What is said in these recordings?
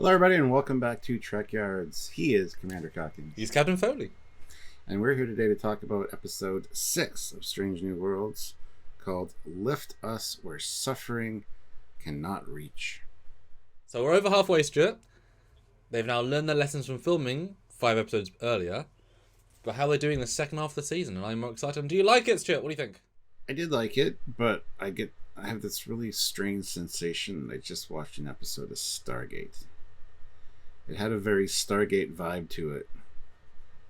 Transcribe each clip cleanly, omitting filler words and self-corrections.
Hello, everybody, and welcome back to Trekyards. He is Commander Calkins. He's Captain Foley. And we're here today to talk about episode 6 of Strange New Worlds, called Lift Us Where Suffering Cannot Reach. So we're over halfway, Stuart. They've now learned their lessons from filming 5 episodes earlier, but how they're doing the second half of the season, and I'm more excited. Do you like it, Stuart? What do you think? I did like it, but I have this really strange sensation that I just watched an episode of Stargate. It had a very Stargate vibe to it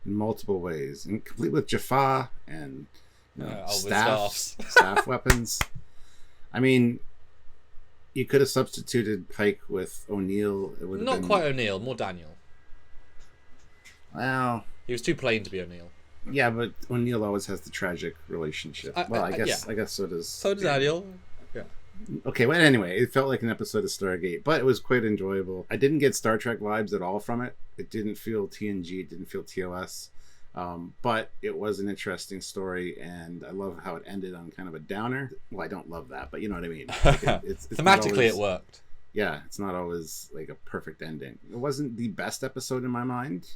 in multiple ways, and complete with Jaffa and staff weapons. I mean, you could have substituted Pike with O'Neill. It would have Not quite O'Neill, more Daniel. Well, he was too plain to be O'Neill. Yeah, but O'Neill always has the tragic relationship. I guess so does. So does Daniel. Yeah. Okay, well, anyway, it felt like an episode of Stargate, but it was quite enjoyable. I didn't get Star Trek vibes at all from it. It didn't feel TNG, it didn't feel TOS, but it was an interesting story, and I love how it ended on kind of a downer. Well, I don't love that, but you know what I mean. Like it's Thematically, always, it worked. Yeah, it's not always like a perfect ending. It wasn't the best episode in my mind,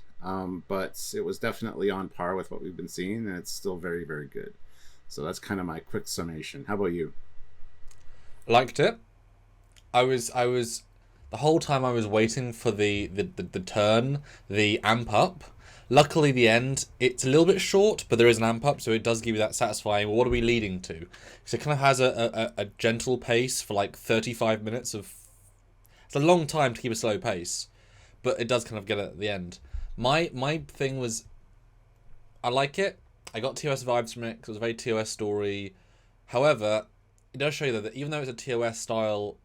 but it was definitely on par with what we've been seeing, and it's still very, very good. So that's kind of my quick summation. How about you? Liked it. I was the whole time I was waiting for the turn, the amp up. Luckily, the end, it's a little bit short, but there is an amp up, so it does give you that satisfying, well, what are we leading to? So it kind of has a gentle pace for like 35 minutes of... It's a long time to keep a slow pace, but it does kind of get it at the end. My thing was, I like it. I got TOS vibes from it, because it was a very TOS story. However, it does show you that even though it's a TOS style,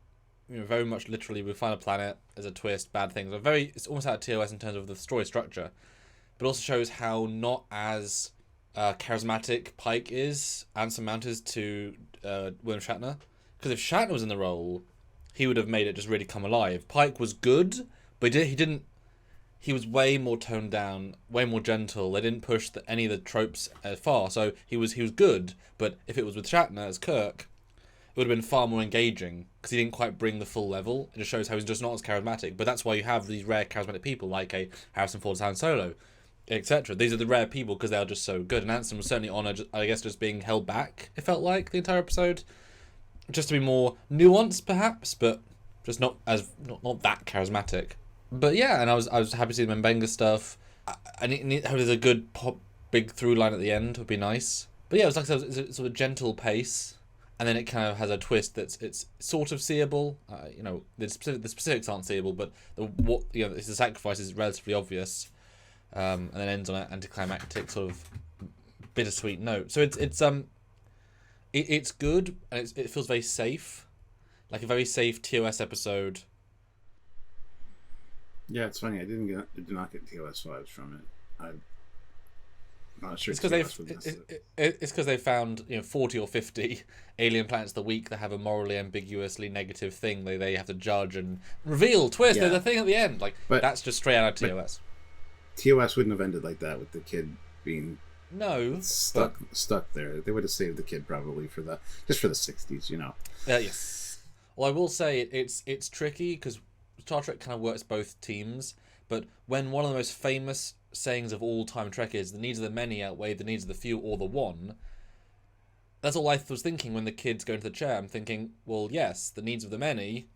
very much literally we find a planet, there's a twist, bad things. It's almost out of TOS in terms of the story structure, but also shows how not as charismatic Pike is and Mount is to William Shatner. Because if Shatner was in the role, he would have made it just really come alive. Pike was good, but he didn't. He was way more toned down, way more gentle. They didn't push any of the tropes as far, so he was good. But if it was with Shatner as Kirk, it would have been far more engaging because he didn't quite bring the full level. It just shows how he's just not as charismatic. But that's why you have these rare charismatic people like a Harrison Ford, Han Solo, etc. These are the rare people because they are just so good. And Anson was certainly on, I guess, just being held back. It felt like the entire episode, just to be more nuanced, perhaps, but just not that charismatic. But yeah, and I was happy to see the Mbenga stuff. I need there's a good big through line at the end would be nice. But yeah, it was like it's a sort of gentle pace. And then it kind of has a twist it's sort of seeable. The specifics aren't seeable, but the sacrifice is relatively obvious, and then ends on an anticlimactic sort of bittersweet note. So it's good, and it feels very safe, like a very safe TOS episode. Yeah, it's funny. I did not get TOS vibes from it. Not sure it's because they found 40 or 50 alien planets a week that have a morally ambiguously negative thing they have to judge and reveal twist. Yeah. There's a thing at the end, but that's just straight out of TOS. TOS wouldn't have ended like that with the kid being stuck there. They would have saved the kid probably for the 60s, Yes. Well, I will say it's tricky because Star Trek kind of works both teams, but when one of the most famous sayings of all time Trek is the needs of the many outweigh the needs of the few or the one, that's all I was thinking when the kids go into the chair. I'm thinking, well, yes, the needs of the many,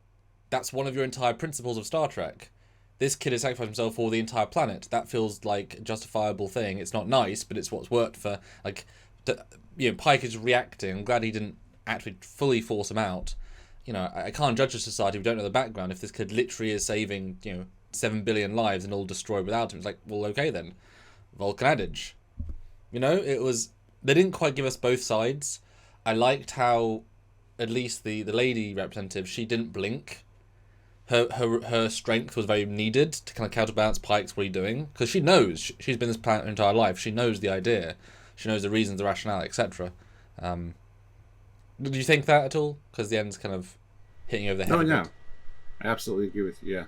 that's one of your entire principles of Star Trek. This kid has sacrificed himself for the entire planet. That feels like a justifiable thing. It's not nice, but it's what's worked for, Pike is reacting. I'm glad he didn't actually fully force him out. I can't judge a society we don't know the background if this kid literally is saving 7 billion lives and all destroyed without him. It's like, well, okay then, Vulcan adage. It was, they didn't quite give us both sides. I liked how at least the lady representative, she didn't blink. Her strength was very needed to kind of counterbalance Pike's what are you doing, because she knows she's been this planet her entire life. She knows the idea, she knows the reasons, the rationale, etc. Did you think that at all? Because the end's kind of hitting you over the head. Oh no, I absolutely agree with you.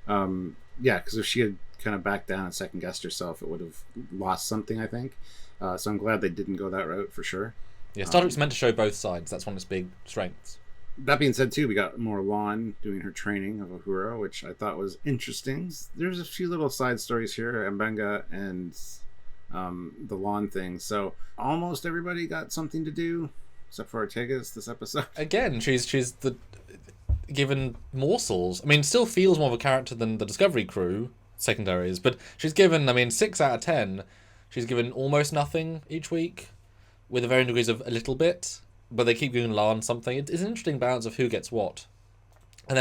Yeah, because if she had kind of backed down and second guessed herself, it would have lost something, I think. So I'm glad they didn't go that route for sure. Yeah, Star Trek's meant to show both sides. That's one of its big strengths. That being said, too, we got more Lon doing her training of Uhura, which I thought was interesting. There's a few little side stories here, Mbenga and the Lon thing. So almost everybody got something to do, except for Ortega's this episode. Again, she's the given morsels. I mean, still feels more of a character than the Discovery crew secondaries, but she's given, I mean, 6 out of 10. She's given almost nothing each week, with a varying degrees of a little bit. But they keep giving Lan something. It's an interesting balance of who gets what. And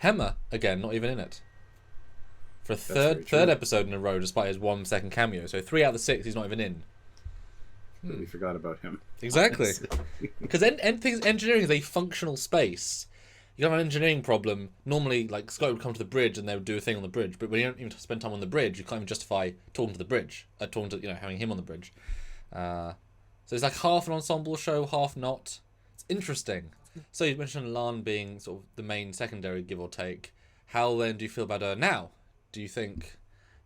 Hemmer, again, not even in it. For a third episode in a row, despite his 1 second cameo. So 3 out of the 6, he's not even in. Really forgot about him. Exactly. Because engineering is a functional space. You have an engineering problem, normally, like, Scott would come to the bridge and they would do a thing on the bridge. But when you don't even spend time on the bridge, you can't even justify talking to the bridge. Having him on the bridge. So it's like half an ensemble show, half not. It's interesting. So you mentioned Lan being sort of the main secondary, give or take. How then do you feel about her now? Do you think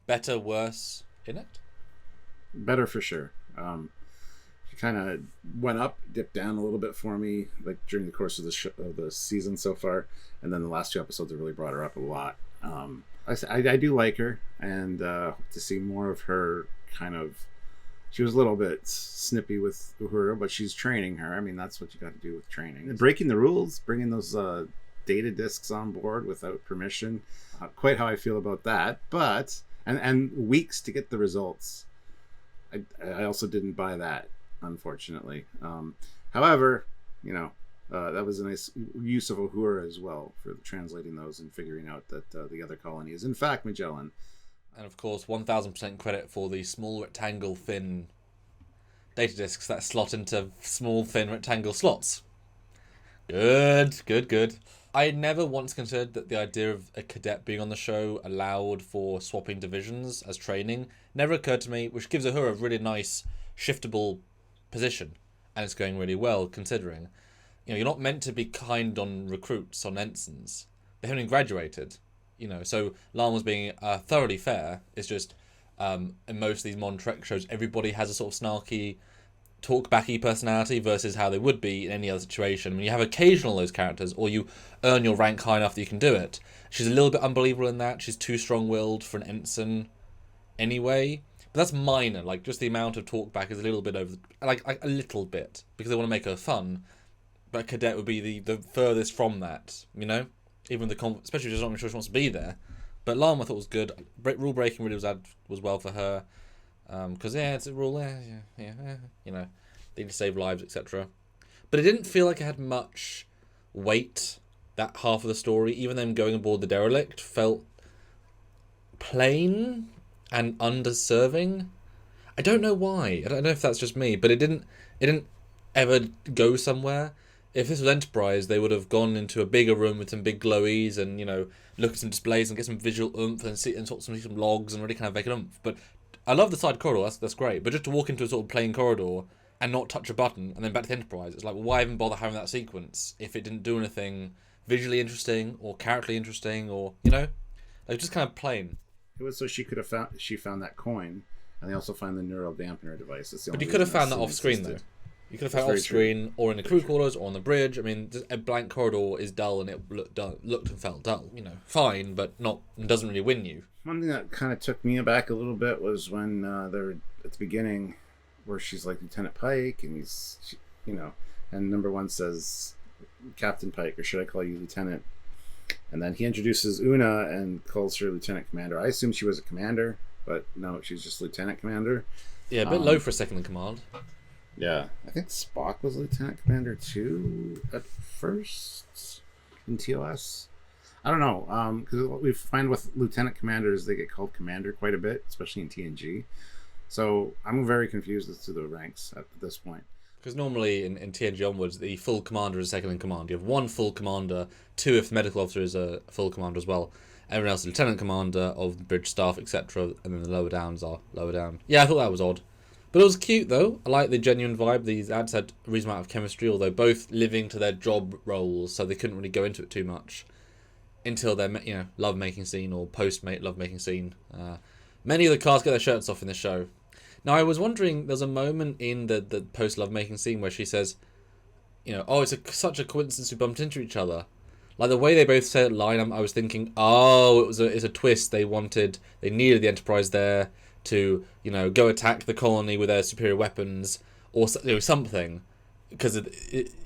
better, worse in it? Better for sure. She kind of went up, dipped down a little bit for me, like during the course of the season so far, and then the last 2 episodes have really brought her up a lot. I do like her, and to see more of her kind of. She was a little bit snippy with Uhura, but she's training her. I mean, that's what you got to do with training. Breaking the rules, bringing those data discs on board without permission. Quite how I feel about that. But, and weeks to get the results. I also didn't buy that, unfortunately. However, that was a nice use of Uhura as well for translating those and figuring out that the other colony is, in fact, Magellan. And of course, 1000% credit for the small rectangle thin data discs that slot into small thin rectangle slots. Good. I never once considered that the idea of a cadet being on the show allowed for swapping divisions as training. Never occurred to me, which gives her a really nice shiftable position. And it's going really well, considering. You're not meant to be kind on recruits, on ensigns. They haven't even graduated. So Lan was being thoroughly fair. It's just in most of these modern Trek shows, everybody has a sort of snarky, talk-backy personality versus how they would be in any other situation. When you have occasional those characters, or you earn your rank high enough that you can do it. She's a little bit unbelievable in that. She's too strong-willed for an ensign anyway. But that's minor. Like, just the amount of talk-back is a little bit over... Like a little bit. Because they want to make her fun. But cadet would be the furthest from that, Even especially if she's not even sure she wants to be there. But Lan I thought was good. Rule breaking really was well for her. Because it's a rule. They need to save lives, etc. But it didn't feel like it had much weight. That half of the story, even them going aboard the derelict, felt plain and underserving. I don't know why. I don't know if that's just me, but it didn't ever go somewhere. If this was Enterprise, they would have gone into a bigger room with some big glowies and, look at some displays and get some visual oomph and see some logs and really kind of make an oomph. But I love the side corridor, that's great. But just to walk into a sort of plain corridor and not touch a button and then back to the Enterprise, it's like, well, why even bother having that sequence if it didn't do anything visually interesting or characterly interesting or, like just kind of plain. It was so she found that coin, and they also find the neural dampener device. But you could have found that off screen though. You could have found off screen or in the crew quarters or on the bridge. I mean, a blank corridor is dull and it looked and felt dull. Fine, but doesn't really win you. One thing that kind of took me aback a little bit was when they're at the beginning, where she's like Lieutenant Pike, and and number 1 says Captain Pike, or should I call you Lieutenant? And then he introduces Una and calls her Lieutenant Commander. I assumed she was a commander, but no, she's just Lieutenant Commander. Yeah, a bit low for a second in command. Yeah, I think Spock was Lieutenant Commander too at first in TOS. I don't know, because what we find with Lieutenant Commanders, they get called Commander quite a bit, especially in TNG. So I'm very confused as to the ranks at this point. Because normally in TNG onwards, the full commander is second in command. You have 1 full commander, 2 if the medical officer is a full commander as well. Everyone else is lieutenant commander of the bridge staff, etc. And then the lower downs are lower down. Yeah, I thought that was odd. But it was cute, though. I like the genuine vibe. These ads had a reasonable amount of chemistry, although both living to their job roles, so they couldn't really go into it too much until their love-making scene or post-mate love-making scene. Many of the cast get their shirts off in the show. Now, I was wondering, there's a moment in the post-love-making scene where she says, it's such a coincidence we bumped into each other. Like the way they both said line, I was thinking, oh, it's a twist. They needed the Enterprise there to, go attack the colony with their superior weapons or something, because of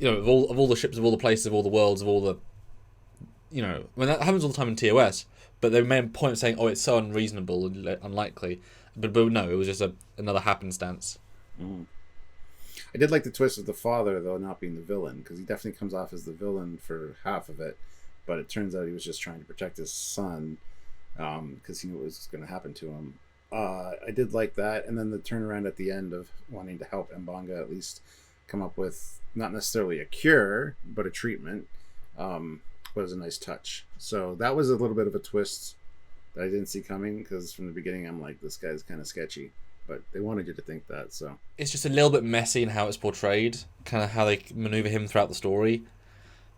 all the ships, of all the places, of all the worlds, of all the, that happens all the time in TOS. But they made a point of saying, oh, it's so unreasonable and unlikely, but no, it was just another happenstance. Mm. I did like the twist of the father, though, not being the villain, because he definitely comes off as the villain for half of it, but it turns out he was just trying to protect his son, because he knew what was going to happen to him. I did like that, and then the turnaround at the end of wanting to help Mbanga at least come up with not necessarily a cure, but a treatment, was a nice touch. So that was a little bit of a twist that I didn't see coming, because from the beginning I'm like, this guy's kind of sketchy. But they wanted you to think that, so... It's just a little bit messy in how it's portrayed, kind of how they maneuver him throughout the story.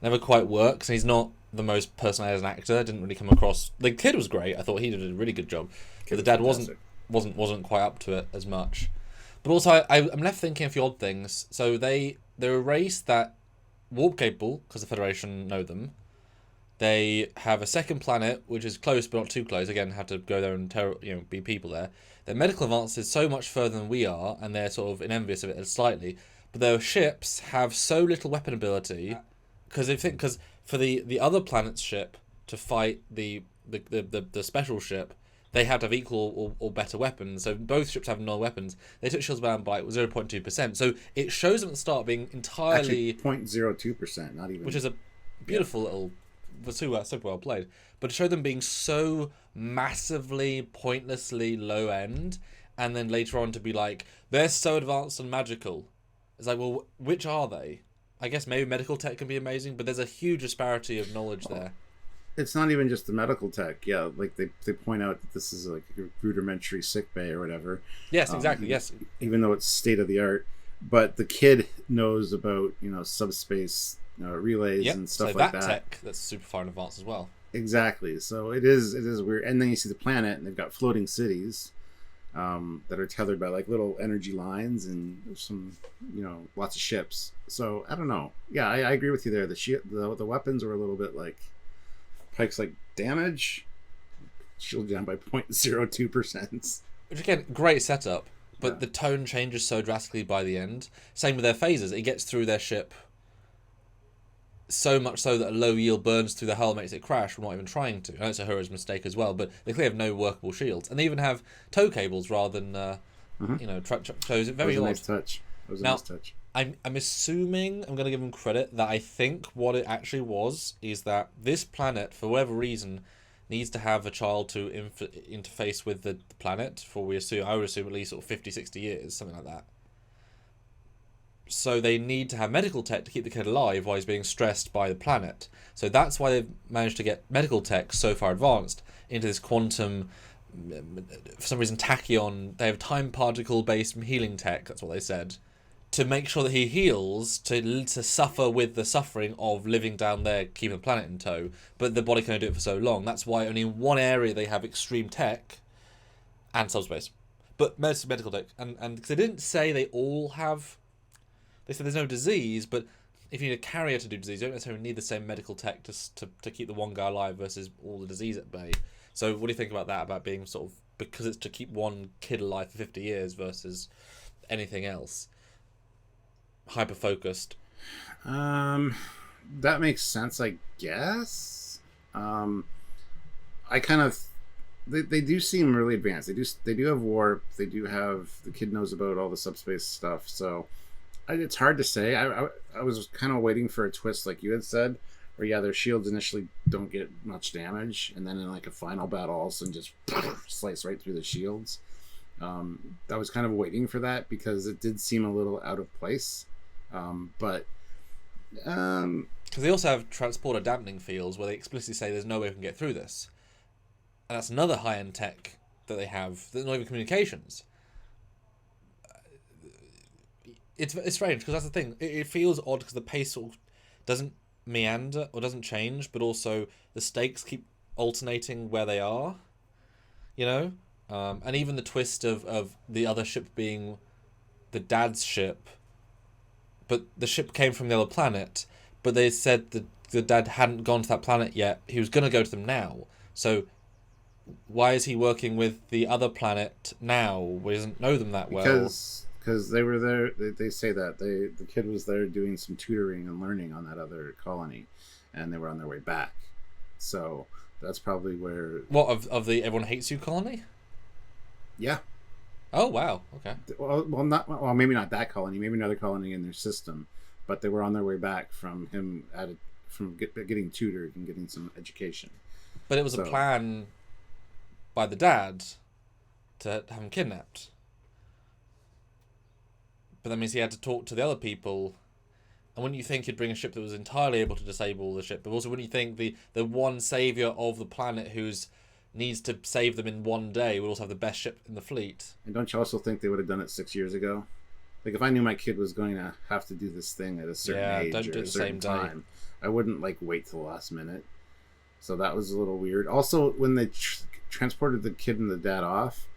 Never quite works, and he's not the most personalized as an actor. Didn't really come across... The kid was great. I thought he did a really good job. But the dad wasn't quite up to it as much. But also, I'm left thinking a few odd things. So they're a race that warp capable, because the Federation know them. They have a second planet, which is close but not too close. Again, have to go there and be people there. Their medical advance is so much further than we are, and they're sort of envious of it slightly. But their ships have so little weapon ability, because for the other planet's ship to fight the special ship, they had to have equal or better weapons. So both ships have no weapons. They took shields bound by 0.2%. So it shows them at the start being entirely... Actually, 0.02%, not even... Which is a beautiful little... super well played. But to show them being so massively, pointlessly low end, and then later on to be like, they're so advanced and magical. It's like, well, which are they? I guess maybe medical tech can be amazing, but there's a huge disparity of knowledge there. It's not even just the medical tech. Yeah, like they point out that this is like a rudimentary sick bay or whatever. Yes, exactly, yes. Even though it's state of the art. But the kid knows about, subspace relays and stuff like that. Tech that's super far in advance as well. Exactly. So it is weird. And then you see the planet, and they've got floating cities that are tethered by like little energy lines, and some lots of ships. So I don't know. Yeah, I agree with you there. The weapons are a little bit like Pike's like damage, shield down by 0.02%. Which again, great setup, but the tone changes so drastically by the end. Same with their phasers. It gets through their ship so much so that a low yield burns through the hull, makes it crash. We're not even trying to. I know it's a hero's mistake as well, but they clearly have no workable shields, and they even have tow cables rather than so it's very odd. Nice touch. That was a nice touch. I'm assuming, I'm going to give them credit, that I think what it actually was is that this planet, for whatever reason, needs to have a child to interface with the planet for, I would assume at least sort of 50, 60 years, something like that. So they need to have medical tech to keep the kid alive while he's being stressed by the planet. So that's why they've managed to get medical tech so far advanced into this quantum, for some reason, tachyon. They have time particle-based healing tech, that's what they said, to make sure that he heals, to suffer with the suffering of living down there, keeping the planet in tow, but the body can only do it for so long. That's why only in one area they have extreme tech and subspace. But medical tech. And because they didn't say they all have... They said there's no disease, but if you need a carrier to do disease, you don't necessarily need the same medical tech to keep the one guy alive versus all the disease at bay. So what do you think about that, about being sort of... Because it's to keep one kid alive for 50 years versus anything else? Hyper-focused. That makes sense, I guess. I kind of... They do seem really advanced. They do have warp. They do have... The kid knows about all the subspace stuff, so... It's hard to say. I was kind of waiting for a twist, like you had said, where, their shields initially don't get much damage, and then in, like, a final battle, all of a sudden just slice right through the shields. I was kind of waiting for that, because it did seem a little out of place. But... Because they also have transporter dampening fields, where they explicitly say there's no way we can get through this. And that's another high-end tech that they have. There's not even communications. It's strange, because that's the thing. It feels odd because the pace sort of doesn't meander or doesn't change, but also the stakes keep alternating where they are, and even the twist of the other ship being the dad's ship, but the ship came from the other planet. But they said that the dad hadn't gone to that planet yet. He was going to go to them now. So why is he working with the other planet now? He doesn't know them that well. Because they were there. They say that the kid was there doing some tutoring and learning on that other colony, and they were on their way back. So that's probably where. What of the Everyone Hates You colony? Yeah. Oh wow. Okay. Well, maybe not that colony. Maybe another colony in their system, but they were on their way back from him getting tutored and getting some education. But it was a plan by the dad to have him kidnapped. But that means he had to talk to the other people. And wouldn't you think he'd bring a ship that was entirely able to disable the ship? But also, wouldn't you think the one saviour of the planet who's needs to save them in one day would also have the best ship in the fleet? And don't you also think they would have done it 6 years ago? Like, if I knew my kid was going to have to do this thing at a certain age or a certain time, I wouldn't, wait till the last minute. So that was a little weird. Also, when they transported the kid and the dad off,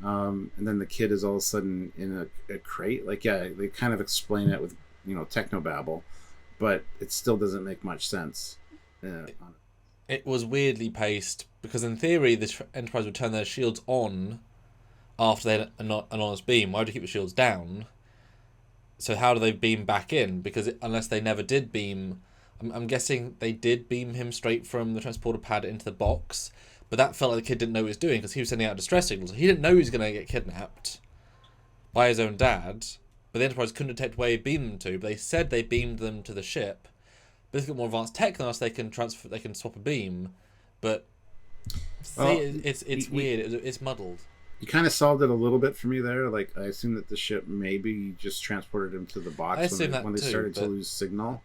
and then the kid is all of a sudden in a crate. They kind of explain it with, technobabble, but it still doesn't make much sense. It was weirdly paced, because in theory, the Enterprise would turn their shields on after they had an honest beam. Why would you keep the shields down? So how do they beam back in? Because unless they never did beam... I'm guessing they did beam him straight from the transporter pad into the box, but that felt like the kid didn't know what he was doing because he was sending out distress signals. He didn't know he was going to get kidnapped by his own dad, but the Enterprise couldn't detect where he beamed them to, but they said they beamed them to the ship. But they've got more advanced tech than us, they can swap a beam, but it's weird, it's muddled. You kind of solved it a little bit for me there. I assume that the ship maybe just transported him to the box when they started to lose signal.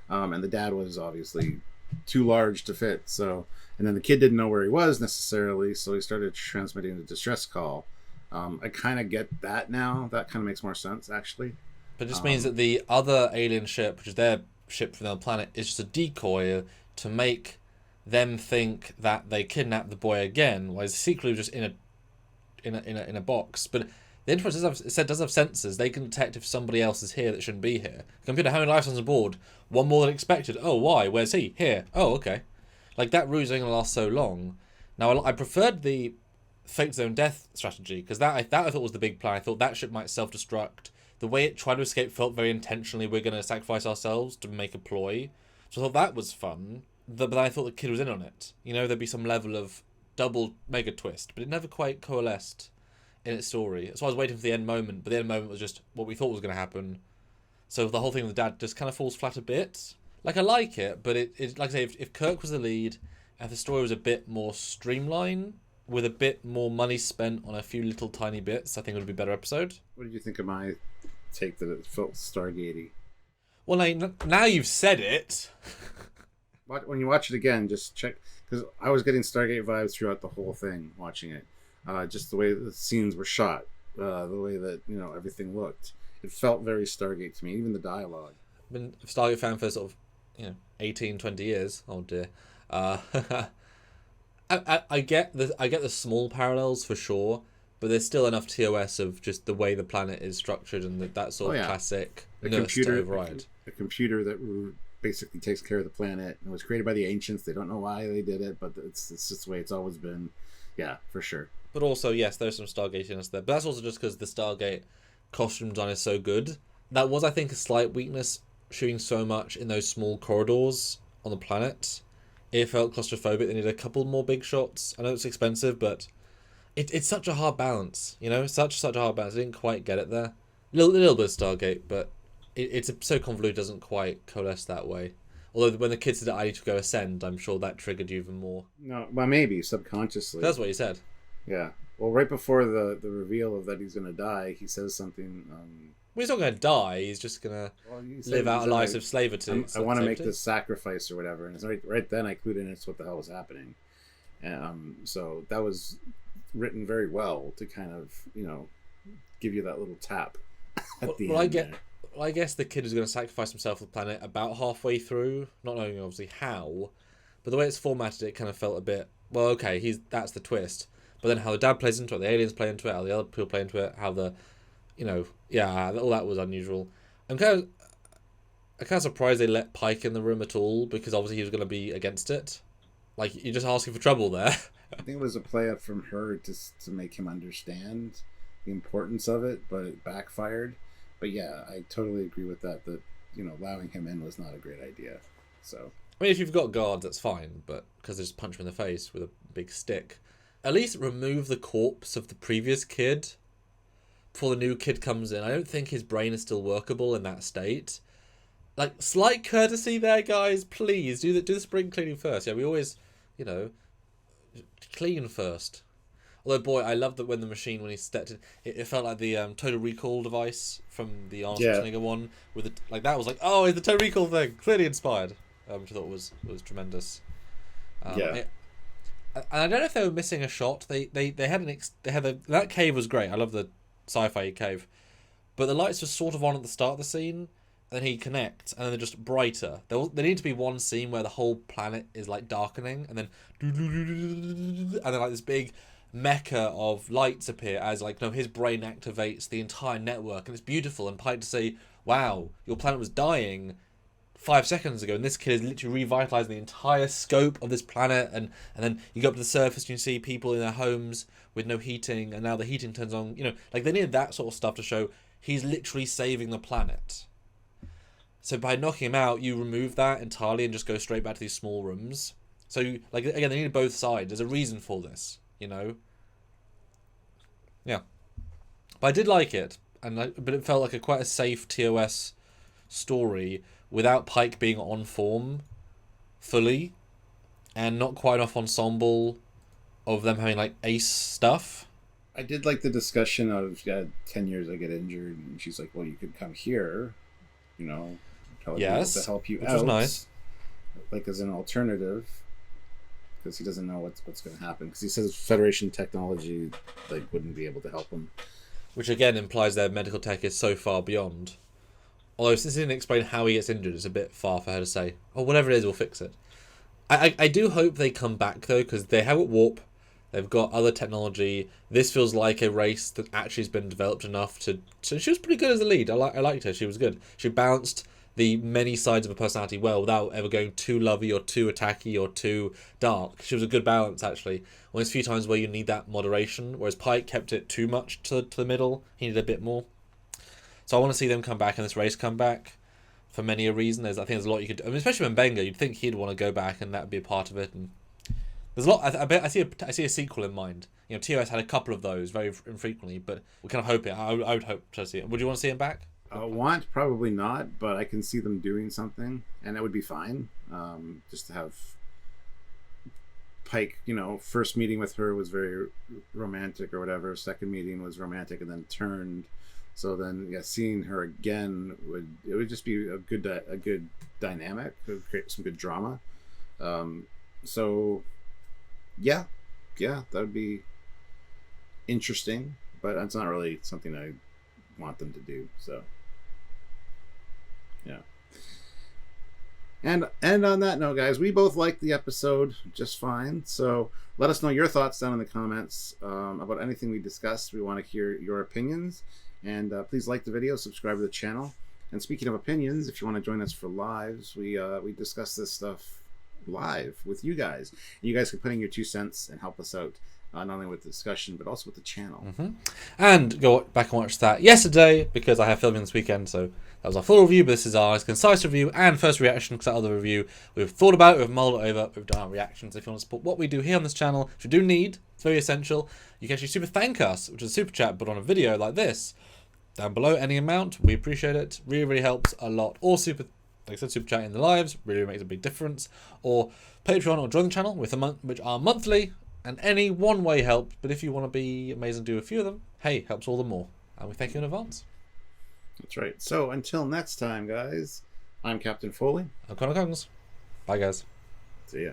And the dad was obviously too large to fit. So, and then the kid didn't know where he was necessarily, so he started transmitting a distress call. I kind of get that now. That kind of makes more sense, actually. But it just means that the other alien ship, which is their ship from another planet, is just a decoy to make them think that they kidnapped the boy again, while he's secretly just in a box. But the Enterprise does have sensors. They can detect if somebody else is here that shouldn't be here. Computer, how many lives on board? One more than expected. Oh, why? Where's he? Here. Oh, okay. That ruse's only going to last so long. Now, I preferred the fake zone death strategy, because that I thought was the big plan. I thought that ship might self-destruct. The way it tried to escape felt very intentionally, we're going to sacrifice ourselves to make a ploy. So I thought that was fun. But I thought the kid was in on it. There'd be some level of double mega twist, but it never quite coalesced in its story. So I was waiting for the end moment, but the end moment was just what we thought was going to happen. So the whole thing with the dad just kind of falls flat a bit. I like it, but it like I say, if Kirk was the lead, and the story was a bit more streamlined, with a bit more money spent on a few little tiny bits, I think it would be a better episode. What did you think of my take that it felt Stargate-y? Well, now you've said it. When you watch it again, just check, because I was getting Stargate vibes throughout the whole thing watching it. Just the way the scenes were shot, the way that everything looked. It felt very Stargate to me, even the dialogue. I've been a Stargate fan for sort of 18, 20 years. Oh dear. I get the small parallels for sure, but there's still enough TOS of just the way the planet is structured and that sort of classic computer override. A computer that basically takes care of the planet. It was created by the ancients. They don't know why they did it, but it's just the way it's always been. Yeah, for sure. But also, yes, there's some Stargate-iness there. But that's also just because the Stargate costume design is so good. That was, I think, a slight weakness, shooting so much in those small corridors on the planet. It felt claustrophobic. They needed a couple more big shots. I know it's expensive, but it's such a hard balance. Such a hard balance. I didn't quite get it there. A little bit of Stargate, but it's so convoluted, it doesn't quite coalesce that way. Although when the kid said that I need to go ascend, I'm sure that triggered you even more. No, well, maybe subconsciously. That's what he said. Yeah. Well, right before the reveal of that he's going to die, he says something. Well, he's not going to die. He's just going to live out a life of slavery. I want to make this sacrifice or whatever. And it's right then I clued in as to what the hell was happening. So that was written very well to kind of, give you that little tap at the end. I guess the kid is going to sacrifice himself for the planet about halfway through, not knowing obviously how, but the way it's formatted, it kind of felt a bit, well, okay, that's the twist. But then how the dad plays into it, the aliens play into it, how the other people play into it, how all that was unusual. I'm kind of surprised they let Pike in the room at all, because obviously he was going to be against it. Like, you're just asking for trouble there. I think it was a play up from her to make him understand the importance of it, but it backfired. But yeah, I totally agree with that. That, you know, allowing him in was not a great idea. So I mean, if you've got guards, that's fine, but because they just punch him in the face with a big stick. At least remove the corpse of the previous kid before the new kid comes in. I don't think his brain is still workable in that state. Like, slight courtesy there, guys. Please do the spring cleaning first. Yeah, we always, you know, clean first. Although, boy, I love that when the machine, when he stepped in, it felt like the Total Recall device from the Arnold Schwarzenegger one. With the, like, that was like, oh, it's the Total Recall thing. Clearly inspired. Which I thought was tremendous. And I don't know if they were missing a shot. They had that cave was great. I love the sci-fi cave, but the lights were sort of on at the start of the scene, and then he connects, and then they're just brighter. There need to be one scene where the whole planet is like darkening, and then like this big mecha of lights appear as, like, his brain activates the entire network, and it's beautiful. And Pike to say, "Wow, your planet was dying 5 seconds ago, and this kid is literally revitalizing the entire scope of this planet." And then you go up to the surface and you see people in their homes with no heating, and now the heating turns on. You know, like, they needed that sort of stuff to show he's literally saving the planet. So by knocking him out, you remove that entirely and just go straight back to these small rooms. So, like, again, they needed both sides. There's a reason for this, you know. Yeah, but I did like it, but it felt like quite a safe TOS story, without Pike being on form fully, and not quite enough ensemble of them having, like, ace stuff. I did like the discussion of 10 years I get injured, and she's like, well, you could come here, you know, to help you which out. Was nice. Like, as an alternative, because he doesn't know what's going to happen, because he says Federation technology, like, wouldn't be able to help him. Which again implies their medical tech is so far beyond. Although, since he didn't explain how he gets injured, it's a bit far for her to say, oh, whatever it is, we'll fix it. I do hope they come back, though, because they have a warp. They've got other technology. This feels like a race that actually has been developed enough to... So she was pretty good as a lead. I liked her. She was good. She balanced the many sides of her personality well without ever going too lovey or too attacky or too dark. She was a good balance, actually. There's a few times where you need that moderation, whereas Pike kept it too much to the middle. He needed a bit more. So I want to see them come back and this race come back for many a reason. I think there's a lot you could do. I mean, especially when Benga, you'd think he'd want to go back and that would be a part of it. And there's a lot. I see a sequel in mind. You know, TOS had a couple of those very infrequently, but we're kind of hoping. I would hope to see it. Would you want to see him back? Probably not, but I can see them doing something, and it would be fine. Just to have Pike, you know, first meeting with her was very romantic or whatever. Second meeting was romantic, and then turned. So then, yeah, seeing her again would just be a good dynamic. It would create some good drama. So, yeah, that would be interesting, but it's not really something I want them to do. So, yeah. And on that note, guys, we both liked the episode just fine. So let us know your thoughts down in the comments about anything we discussed. We want to hear your opinions. And please like the video, subscribe to the channel. And speaking of opinions, if you want to join us for lives, we discuss this stuff live with you guys. And you guys can put in your 2 cents and help us out, not only with the discussion, but also with the channel. And go back and watch that yesterday, because I have filming this weekend, so that was our full review, but this is our concise review and first reaction, because that other review we've thought about, we've mulled it over, we've done our reactions. If you want to support what we do here on this channel, which you do need, it's very essential, you can actually super thank us, which is a super chat, but on a video like this. Down below, any amount, we appreciate it. Really helps a lot. Or super chat in the lives, really makes a big difference. Or Patreon, or join the channel with which are monthly, and any one way helps. But if you want to be amazing, do a few of them. Hey, helps all the more, and we thank you in advance. That's right. So until next time, guys, I'm Captain Foley. I'm Connor Coggins. Bye, guys. See ya.